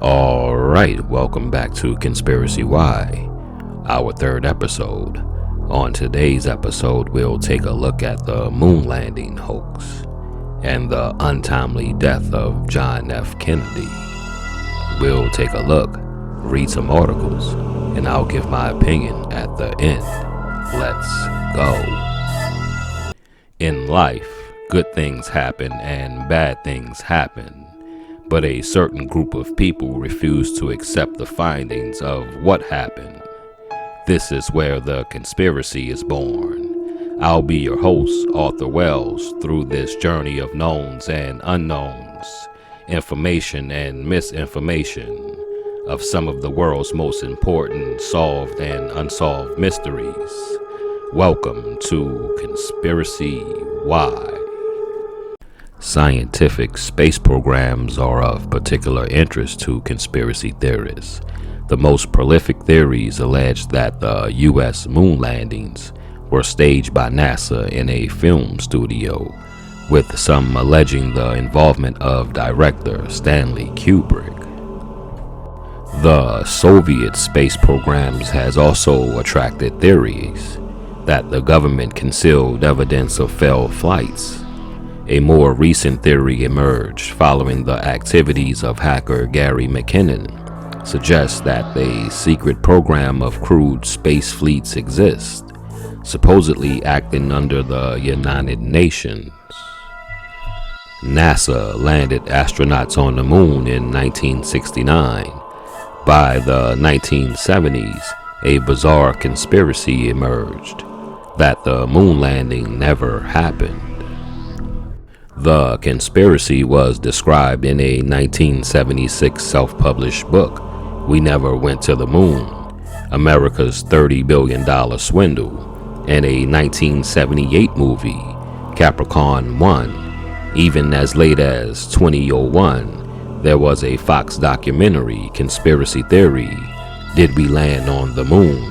Alright, welcome back to Conspiracy Y, our third episode. On today's episode, we'll take a look at the moon landing hoax and the untimely death of John F. Kennedy. We'll take a look, read some articles, and I'll give my opinion at the end. Let's go. In life, good things happen and bad things happen. But a certain group of people refuse to accept the findings of what happened. This is where the conspiracy is born. I'll be your host, Arthur Wells, through this journey of knowns and unknowns, information and misinformation of some of the world's most important solved and unsolved mysteries. Welcome to Conspiracy Y. Scientific space programs are of particular interest to conspiracy theorists. The most prolific theories allege that the U.S. moon landings were staged by NASA in a film studio, with some alleging the involvement of director Stanley Kubrick. The Soviet space programs has also attracted theories that the government concealed evidence of failed flights. A more recent theory emerged following the activities of hacker Gary McKinnon suggests that a secret program of crewed space fleets exists, supposedly acting under the United Nations. NASA landed astronauts on the moon in 1969. By the 1970s, a bizarre conspiracy emerged that the moon landing never happened. The conspiracy was described in a 1976 self-published book, We Never Went to the Moon, America's $30 Billion Swindle, and a 1978 movie, Capricorn 1. Even as late as 2001, there was a Fox documentary, Conspiracy Theory, Did We Land on the Moon?,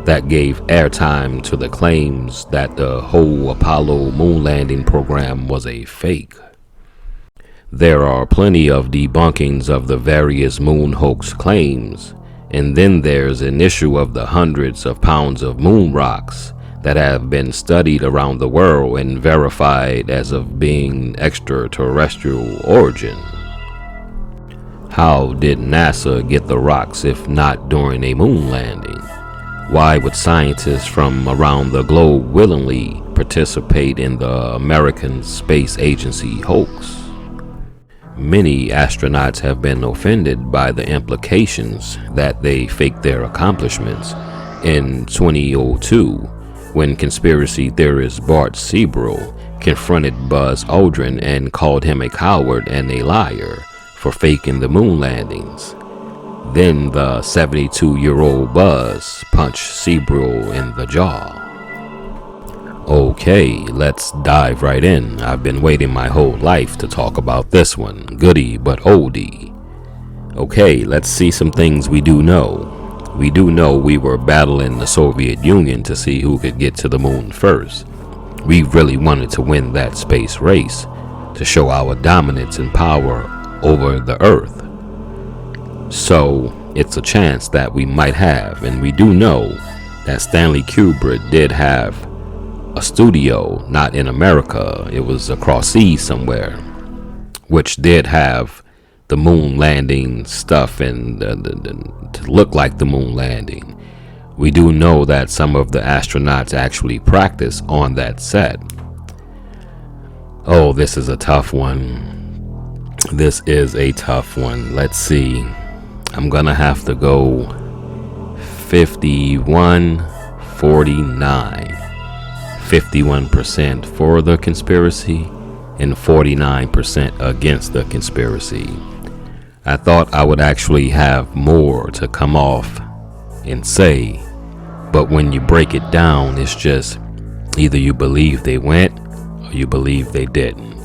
that gave airtime to the claims that the whole Apollo moon landing program was a fake. There are plenty of debunkings of the various moon hoax claims, and then there's an issue of the hundreds of pounds of moon rocks that have been studied around the world and verified as of being extraterrestrial origin. How did NASA get the rocks if not during a moon landing? Why would scientists from around the globe willingly participate in the American Space Agency hoax? Many astronauts have been offended by the implications that they faked their accomplishments. In 2002, when conspiracy theorist Bart Sibrel confronted Buzz Aldrin and called him a coward and a liar for faking the moon landings. Then the 72-year-old Buzz punched Sibrel in the jaw. Okay, let's dive right in. I've been waiting my whole life to talk about this one. Goodie but oldie. Okay, let's see some things we do know. We do know we were battling the Soviet Union to see who could get to the moon first. We really wanted to win that space race to show our dominance and power over the Earth. So it's a chance that we might have, and we do know that Stanley Kubrick did have a studio, not in America, it was across seas somewhere, which did have the moon landing stuff and to look like the moon landing. We do know that some of the astronauts actually practice on that set. Oh, this is a tough one. This is a tough one. Let's see. I'm gonna have to go 51-49. 51% for the conspiracy and 49% against the conspiracy. I thought I would actually have more to come off and say, but when you break it down, it's just either you believe they went or you believe they didn't.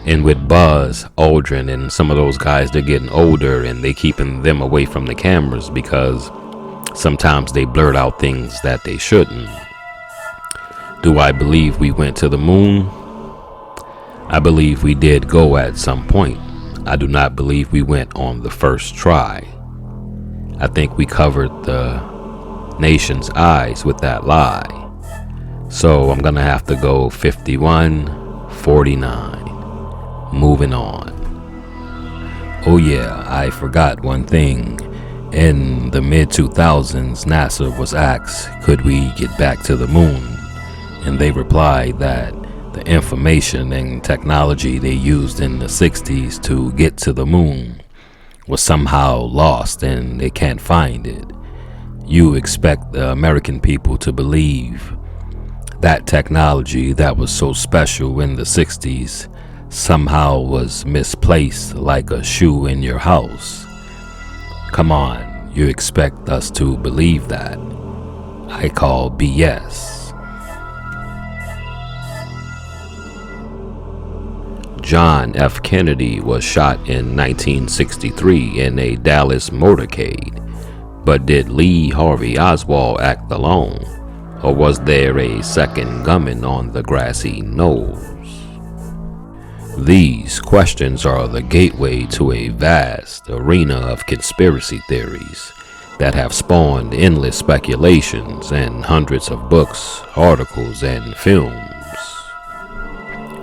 And with Buzz Aldrin and some of those guys, they're getting older and they keeping them away from the cameras because sometimes they blurt out things that they shouldn't. Do I believe we went to the moon? I believe we did go at some point. I do not believe we went on the first try. I think we covered the nation's eyes with that lie. So I'm gonna have to go 51-49. Moving on. Oh yeah, I forgot one thing. In the mid-2000s, NASA was asked, could we get back to the moon? And they replied that the information and technology they used in the 60s to get to the moon was somehow lost and they can't find it. You expect the American people to believe that technology that was so special in the 60s somehow was misplaced like a shoe in your house. Come on, you expect us to believe that? I call BS. John F. Kennedy was shot in 1963 in a Dallas motorcade, but did Lee Harvey Oswald act alone, or was there a second gunman on the grassy knolls? These questions are the gateway to a vast arena of conspiracy theories that have spawned endless speculations and hundreds of books, articles, and films.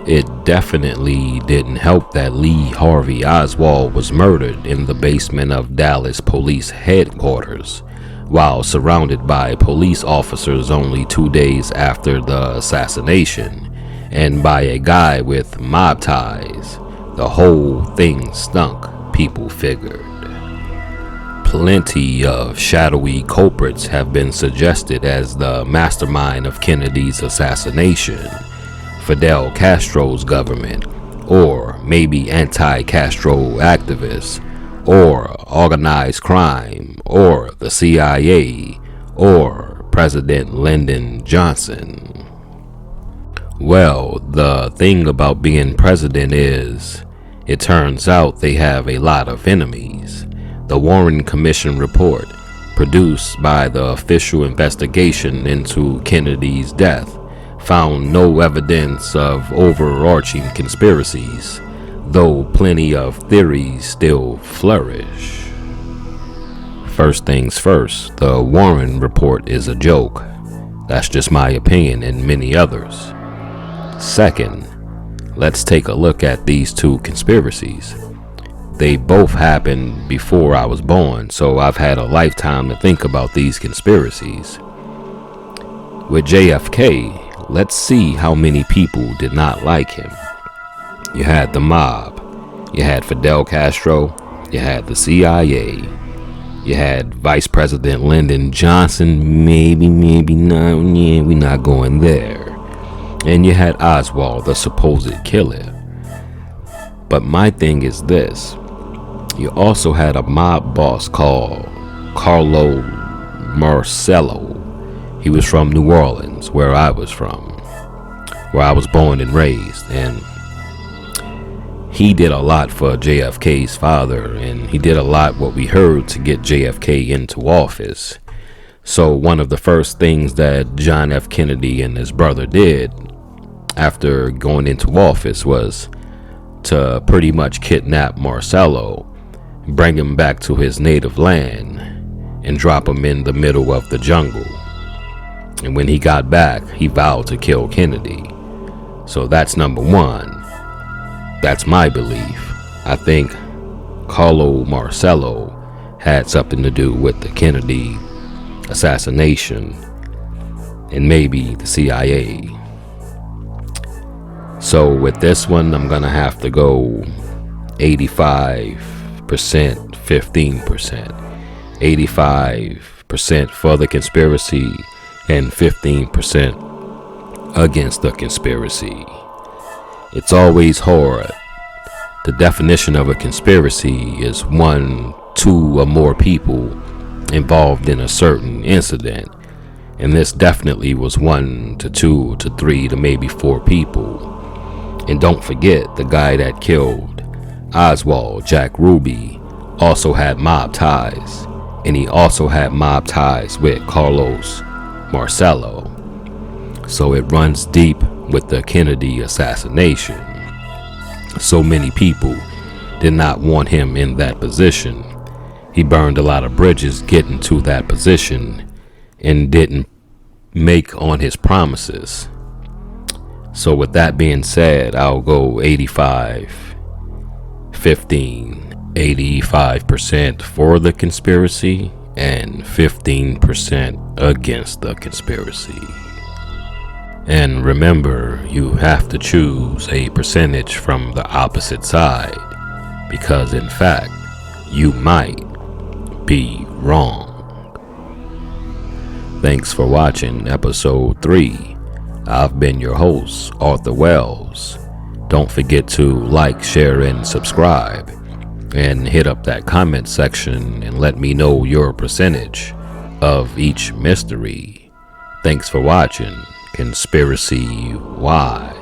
It definitely didn't help that Lee Harvey Oswald was murdered in the basement of Dallas police headquarters while surrounded by police officers only 2 days after the assassination, and by a guy with mob ties. The whole thing stunk, people figured. Plenty of shadowy culprits have been suggested as the mastermind of Kennedy's assassination. Fidel Castro's government, or maybe anti-Castro activists, or organized crime, or the CIA, or President Lyndon Johnson. Well, the thing about being president is, it turns out they have a lot of enemies. The Warren Commission report, produced by the official investigation into Kennedy's death, found no evidence of overarching conspiracies, though plenty of theories still flourish. First things first, the Warren report is a joke. That's just my opinion and many others. Second, let's take a look at these two conspiracies. They both happened before I was born, so I've had a lifetime to think about these conspiracies. With JFK, let's see how many people did not like him. You had the mob, you had Fidel Castro, you had the CIA, you had Vice President Lyndon Johnson, maybe not, yeah, we're not going there. And you had Oswald, the supposed killer. But my thing is this, you also had a mob boss called Carlo Marcello. He was from New Orleans, where I was from, where I was born and raised, and he did a lot for JFK's father, and he did a lot what we heard to get JFK into office. So one of the first things that John F. Kennedy and his brother did after going into office was to pretty much kidnap Marcello, bring him back to his native land, and drop him in the middle of the jungle. And when he got back, he vowed to kill Kennedy. So that's number one. That's my belief. I think Carlo Marcello had something to do with the Kennedy assassination and maybe the CIA. So with this one, I'm gonna have to go 85%, 15%. 85% for the conspiracy and 15% against the conspiracy. It's always hard. The definition of a conspiracy is 1, 2, or more people involved in a certain incident, and this definitely was 1 to 2 to 3 to maybe 4 people. And don't forget, the guy that killed Oswald, Jack Ruby, also had mob ties, and he also had mob ties with Carlos Marcello. So it runs deep with the Kennedy assassination. So many people did not want him in that position. He burned a lot of bridges getting to that position and didn't make on his promises. So with that being said, I'll go 85-15. 85% for the conspiracy and 15% against the conspiracy. And remember, you have to choose a percentage from the opposite side, because in fact, you might be wrong. Thanks for watching episode 3. I've been your host, Arthur Wells. Don't forget to like, share, and subscribe. And hit up that comment section and let me know your percentage of each mystery. Thanks for watching Conspiracy Why.